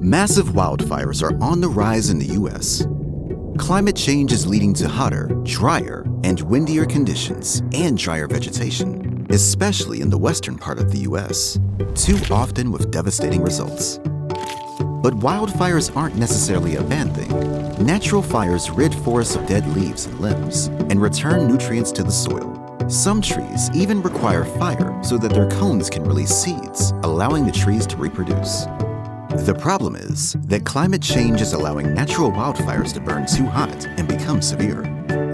Massive wildfires are on the rise in the U.S. Climate change is leading to hotter, drier, and windier conditions and drier vegetation, especially in the western part of the U.S., too often with devastating results. But wildfires aren't necessarily a bad thing. Natural fires rid forests of dead leaves and limbs and return nutrients to the soil. Some trees even require fire so that their cones can release seeds, allowing the trees to reproduce. The problem is that climate change is allowing natural wildfires to burn too hot and become severe.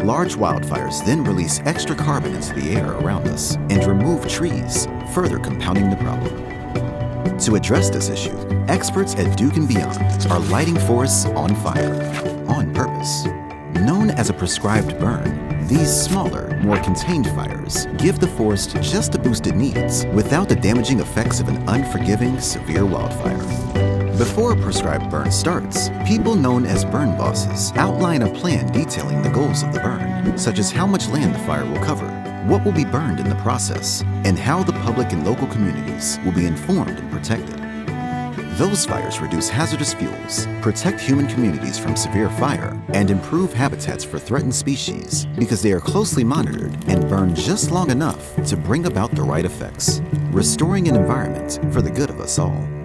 Large wildfires then release extra carbon into the air around us and remove trees, further compounding the problem. To address this issue, experts at Duke and beyond are lighting forests on fire, on purpose. Known as a prescribed burn, these smaller, more contained fires give the forest just the boost it needs without the damaging effects of an unforgiving, severe wildfire. Before a prescribed burn starts, people known as burn bosses outline a plan detailing the goals of the burn, such as how much land the fire will cover, what will be burned in the process, and how the public and local communities will be informed and protected. Those fires reduce hazardous fuels, protect human communities from severe fire, and improve habitats for threatened species because they are closely monitored and burn just long enough to bring about the right effects, restoring an environment for the good of us all.